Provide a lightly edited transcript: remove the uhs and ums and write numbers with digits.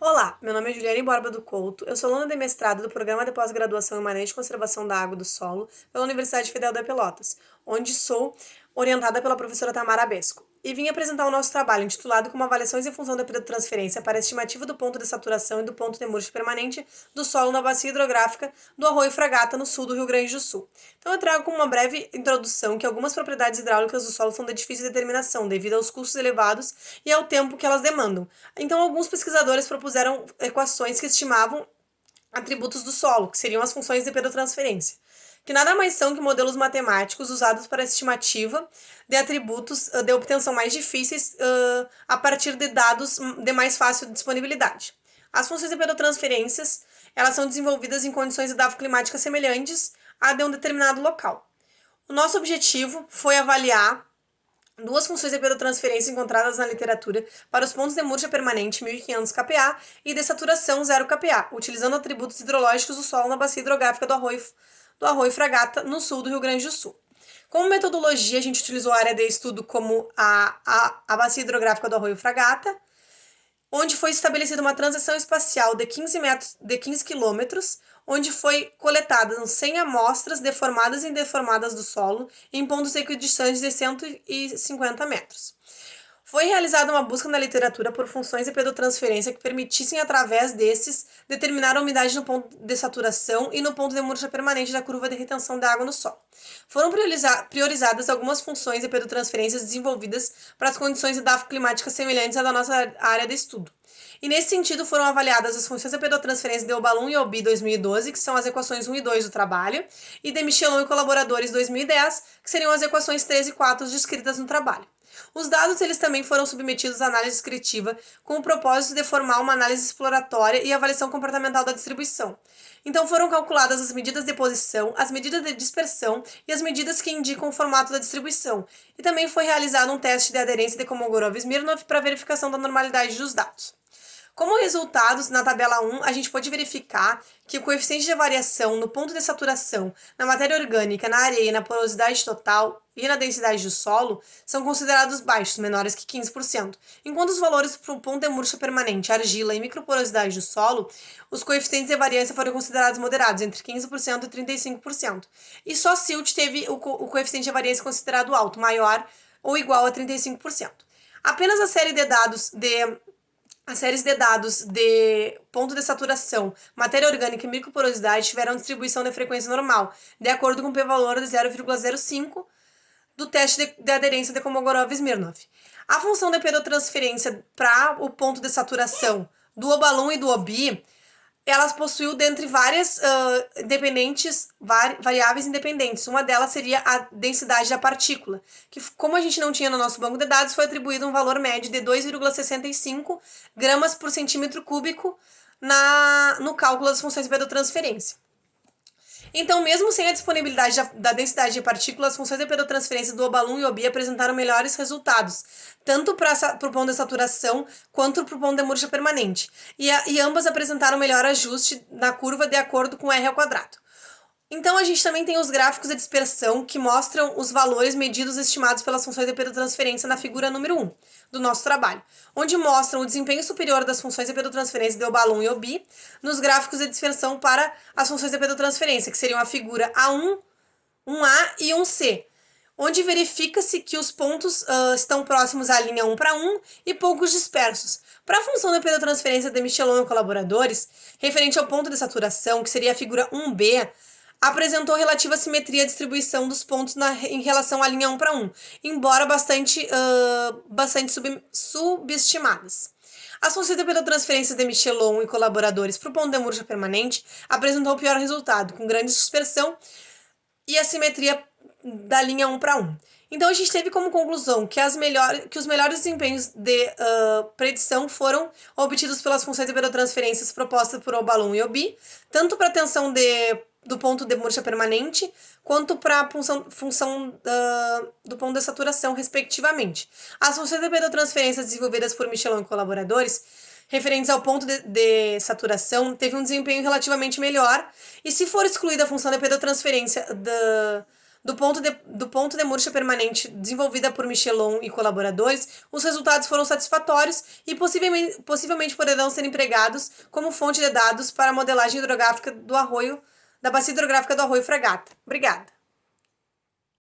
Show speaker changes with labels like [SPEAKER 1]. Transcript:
[SPEAKER 1] Olá, meu nome é Juliane Borba do Couto, eu sou aluna de mestrado do Programa de Pós-Graduação em Manejo e Conservação da Água e do Solo pela Universidade Federal de Pelotas, onde sou orientada pela professora Tamara Besco, e vim apresentar o nosso trabalho intitulado como Avaliações em função da pedotransferência para a estimativa do ponto de saturação e do ponto de murcho permanente do solo na bacia hidrográfica do Arroio Fragata, no sul do Rio Grande do Sul. Então eu trago como uma breve introdução que algumas propriedades hidráulicas do solo são de difícil determinação devido aos custos elevados e ao tempo que elas demandam. Então alguns pesquisadores propuseram equações que estimavam atributos do solo, que seriam as funções de pedotransferência, que nada mais são que modelos matemáticos usados para a estimativa de atributos de obtenção mais difíceis a partir de dados de mais fácil disponibilidade. As funções de pedotransferências, elas são desenvolvidas em condições edafoclimáticas semelhantes a de um determinado local. O nosso objetivo foi avaliar duas funções de pedotransferência encontradas na literatura para os pontos de murcha permanente 1500 kPa e de saturação 0 kPa, utilizando atributos hidrológicos do solo na bacia hidrográfica do Arroio Fragata, no sul do Rio Grande do Sul. Como metodologia, a gente utilizou a área de estudo como a bacia hidrográfica do Arroio Fragata, onde foi estabelecida uma transição espacial de 15 quilômetros, onde foi coletadas 100 amostras deformadas e indeformadas do solo em pontos equidistantes de 150 metros. Foi realizada uma busca na literatura por funções de pedotransferência que permitissem, através desses, determinar a umidade no ponto de saturação e no ponto de murcha permanente da curva de retenção da água no solo. Foram priorizadas algumas funções de pedotransferências desenvolvidas para as condições edafoclimáticas semelhantes à da nossa área de estudo. E nesse sentido foram avaliadas as funções de pedotransferência de Obalum e Obi 2012, que são as equações 1 e 2 do trabalho, e de Michelon e colaboradores 2010, que seriam as equações 3 e 4 descritas no trabalho. Os dados eles também foram submetidos à análise descritiva com o propósito de formar uma análise exploratória e avaliação comportamental da distribuição. Então foram calculadas as medidas de posição, as medidas de dispersão e as medidas que indicam o formato da distribuição. E também foi realizado um teste de aderência de Kolmogorov-Smirnov para verificação da normalidade dos dados. Como resultados, na tabela 1, a gente pode verificar que o coeficiente de variação no ponto de saturação, na matéria orgânica, na areia, na porosidade total e na densidade do solo são considerados baixos, menores que 15%, enquanto os valores para o ponto de murcha permanente, argila e microporosidade do solo, os coeficientes de variância foram considerados moderados, entre 15% e 35%. E só Silt teve o coeficiente de variância considerado alto, maior ou igual a 35%. Apenas a série de dados As séries de dados de ponto de saturação, matéria orgânica e microporosidade tiveram distribuição de frequência normal, de acordo com o p-valor de 0,05 do teste de aderência de Kolmogorov-Smirnov. A função de pedotransferência para o ponto de saturação do Obalum e do Obi, elas possuíam dentre várias variáveis independentes. Uma delas seria a densidade da partícula, que como a gente não tinha no nosso banco de dados, foi atribuído um valor médio de 2,65 gramas por centímetro cúbico no cálculo das funções de pedotransferência. Então, mesmo sem a disponibilidade da densidade de partículas, as funções de pedotransferência do Obalum e Obi apresentaram melhores resultados, tanto para o ponto de saturação quanto para o ponto de murcha permanente. E ambas apresentaram melhor ajuste na curva de acordo com R ao quadrado. Então, a gente também tem os gráficos de dispersão que mostram os valores medidos estimados pelas funções de pedotransferência na figura número 1 do nosso trabalho, onde mostram o desempenho superior das funções de pedotransferência de Obalum e Obi nos gráficos de dispersão para as funções de pedotransferência, que seriam a figura A1, 1A e 1C, onde verifica-se que os pontos estão próximos à linha 1 para 1 e poucos dispersos. Para a função de pedotransferência de Michelon e colaboradores, referente ao ponto de saturação, que seria a figura 1B, apresentou relativa simetria à distribuição dos pontos em relação à linha 1 para 1, embora bastante subestimadas. As funções de pedotransferência de Michelon e colaboradores para o ponto de murcha permanente apresentou o pior resultado, com grande dispersão e assimetria da linha 1 para 1. Então, a gente teve como conclusão que os melhores desempenhos de predição foram obtidos pelas funções de pedotransferências propostas por Obalum e Obi, tanto para a tensão do ponto de murcha permanente, quanto para a função do ponto de saturação, respectivamente. As funções de pedotransferência desenvolvidas por Michelon e colaboradores, referentes ao ponto de saturação, teve um desempenho relativamente melhor, e se for excluída a função de pedotransferência do ponto de murcha permanente desenvolvida por Michelon e colaboradores, os resultados foram satisfatórios e possivelmente poderão ser empregados como fonte de dados para a modelagem hidrográfica da bacia hidrográfica do Arroio Fragata. Obrigada.